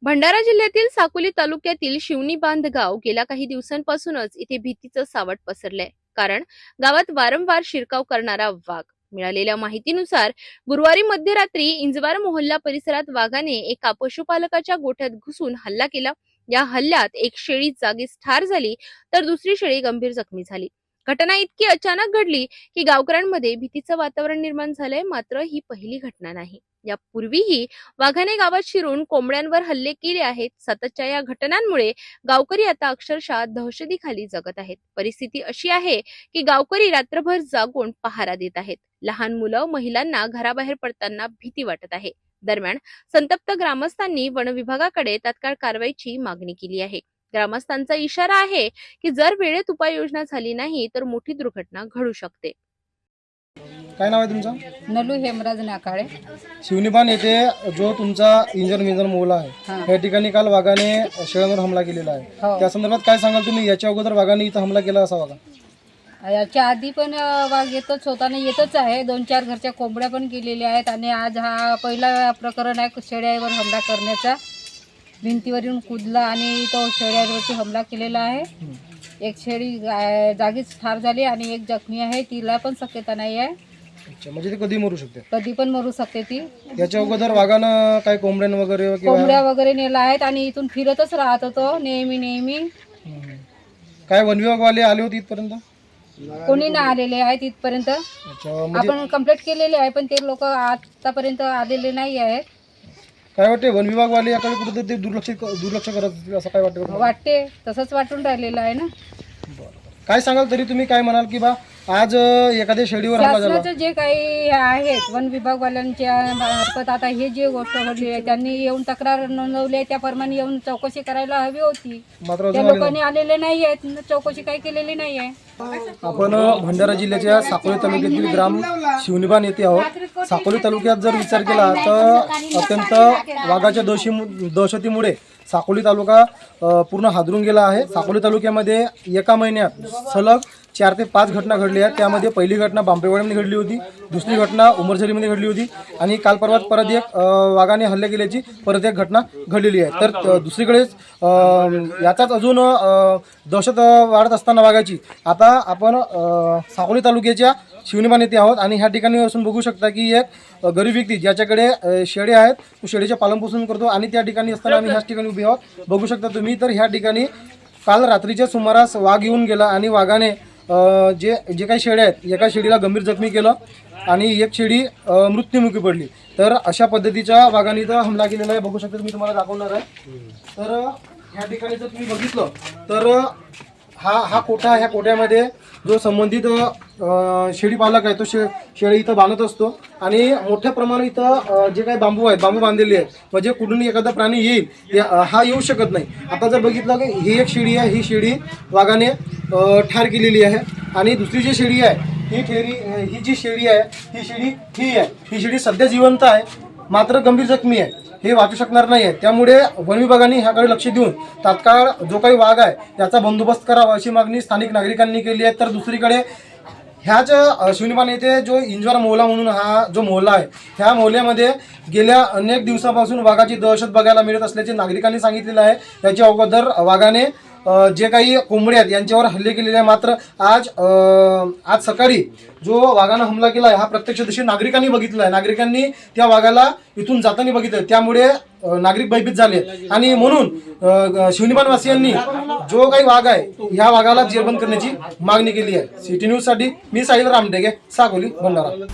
भंडारा जिल्ह्यातील साकोली तालुक्यातील शिवणी बांध गाव गेल्या काही दिवसांपासूनच इथे भीतीचं सावट पसरलंय. कारण गावात वारंवार शिरकाव करणारा वाघ. मिळालेल्या माहितीनुसार गुरुवारी मध्यरात्री इंजवार मोहल्ला परिसरात वाघाने एका पशुपालकाच्या गोठ्यात घुसून हल्ला केला. या हल्ल्यात एक शेळी जागीच ठार झाली तर दुसरी शेळी गंभीर जखमी झाली. घटना इतकी अचानक घडली की गावकऱ्यांमध्ये भीतीचं वातावरण निर्माण झालंय. मात्र ही पहिली घटना नाही. यापूर्वीही वाघाने गावात शिरून कोंबड्यांवर हल्ले केले आहेत. सततच्या या घटनांमुळे गावकरी आता अक्षरशः दहशतीखाली जगत आहेत. परिस्थिती अशी आहे की गावकरी रात्रभर जागून पहारा देत आहेत. लहान मुलं, महिलांना घराबाहेर पडताना भीती वाटत आहे. दरम्यान संतप्त ग्रामस्थांनी वन विभागाकडे तात्काळ कारवाईची मागणी केली आहे. ग्रामस्थांचा इशारा आहे की जर वेळेत उपाययोजना झाली नाही तर मोठी दुर्घटना घडू शकते. काय नाव आहे तुमचं? नलू हेमराज नाकाळे. शिवनीबान येथे जो तुमचा इंजन मोहल्ला आहे या ठिकाणी काल वाघाने शेळ्यांवर हमला केलेला आहे. हो. त्या संदर्भात काय सांगाल तुम्ही? याच्या अगोदर वाघाने इथं हमला केला असावा का? याच्या आधी पण वाघ येतच होता आणि येतच आहे. 2-4 घरच्या कोंबड्या पण केलेल्या आहेत आणि आज हा पहिला प्रकरण आहे शेळ्यावर हमला करण्याचा. भिंतीवर येऊन कुदला आणि तो शेळ्यावरती हमला केलेला आहे. एक शेळी जागीच ठार झाली आणि एक जखमी आहे. तिला पण शक्यता नाही आहे. अच्छा, म्हणजे ते कधी मरू शकते? कधी पण मरू शकते ती. याच्या अगोदर वाघानं काय कोंबड्या वगैरे कोंबड्या वगैरे नेला आहेत आणि इथून फिरतच राहत होतो नेहमी. काय वन विभागवाले आले होते इथपर्यंत? कोणी ना आलेले आहेत इथपर्यंत. अच्छा, म्हणजे आपण कंप्लेंट केलेली आहे पण ते लोक आतापर्यंत आलेले नाही आहेत. काय वाटते वन विभागवाले याकडे कुठे ते दुर्लक्ष करत असतील असं काय वाटतं? वाटते तसंच वाटून राहिलेलं आहे ना. काय सांगाल तरी तुम्ही? काय म्हणाल की बा आज एखाद्या शेळीवर हमला झाला? शासनाचं जे काही आहेत वन विभागवाल्यांच्या मार्फत आता हे जे गोष्ट घडली आहे त्यांनी येऊन तक्रार नोंदवली आहे. त्याप्रमाणे येऊन चौकशी करायला हवी होती. मात्र त्या लोकांनी आलेले नाही आहेत. चौकशी काही केलेली नाही आहे. आपण भंडारा जिल्ह्याच्या साकोली तालुक्यातील ग्राम शिवनीबान येथे आहोत. साकोली तालुक्यात जर विचार केला तर अत्यंत वाघाच्या दहशतीमुळे साकोली तालुका पूर्ण हादरून गेला आहे. साकोली तालुक्यामध्ये एका महिन्यात सलग 4 ते 5 घटना घडल्या आहेत. त्यामध्ये पहिली घटना बांबेवाड्यामध्ये घडली होती, दुसरी घटना उमरझरीमध्ये घडली होती आणि काल परवा परत एक वाघाने हल्ले केल्याची परत एक घटना घडलेली आहे. तर दुसरीकडेच याचाच अजून दहशत वाढत असताना वाघाची आता आपण साकोली तालुक्याच्या शिवनीबान येथे आहोत आणि ह्या ठिकाणी असून बघू शकता की एक गरीब व्यक्ती ज्याच्याकडे शेळ्या आहेत तो शेळीचे पालनपोषण करतो आणि त्या ठिकाणी असताना आम्ही ह्याच ठिकाणी उभे आहोत. बघू शकता तुम्ही. तर ह्या ठिकाणी काल रात्रीच्या सुमारास वाघ येऊन गेला आणि वाघाने जे काही शेळ्या आहेत एका शेळीला गंभीर जखमी केलं आणि एक शेळी मृत्युमुखी पडली. तर अशा पद्धतीच्या वाघाने इथं हमला केलेला आहे. बघू शकता तुम्ही, तुम्हाला दाखवणार आहे. तर ह्या ठिकाणी जर तुम्ही बघितलं तर हा कोठा, ह्या कोठ्यामध्ये जो संबंधित शेळी पालक आहे तो शेळी इथं बांधत असतो आणि मोठ्या प्रमाणात इथं जे काही बांबू आहेत, बांबू बांधलेले आहेत. म्हणजे कुठून एखादा प्राणी येईल हा येऊ शकत नाही. आता जर बघितलं की ही एक शेळी आहे, ही शेळी वाघाने ठार केलेली आहे आणि दुसरी जी शेळी आहे ही जी शेळी आहे ही शेळी सध्या जिवंत आहे मात्र गंभीर जखमी आहे. हे वाचू शकणार नाही आहे. त्यामुळे वन विभागाने ह्याकडे लक्ष देऊन तात्काळ जो काही वाघ आहे त्याचा बंदोबस्त करावा अशी मागणी स्थानिक नागरिकांनी केली आहे. तर दुसरीकडे ह्याच शिवनीबान येथे जो इंजवार मोहल्ला म्हणून हा जो मोहल्ला आहे ह्या मोहल्ल्यामध्ये गेल्या अनेक दिवसापासून वाघाची दहशत बघायला मिळत असल्याचे नागरिकांनी सांगितलेलं आहे. याच्या अगोदर वाघाने जे काही कोंबड्या आहेत यांच्यावर हल्ले केलेले आहे. मात्र आज सकाळी जो वाघानं हमला केला आहे हा प्रत्यक्षदर्शी नागरिकांनी बघितला आहे. नागरिकांनी त्या वाघाला इथून जाताना बघितलं. त्यामुळे नागरिक भयभीत झाले आणि म्हणून शिवनीबानवासियांनी जो काही वाघ आहे ह्या वाघाला जेरबंद करण्याची मागणी केली आहे. सिटी न्यूज साठी मी साहिल रामटेके, साकोली, भंडारा.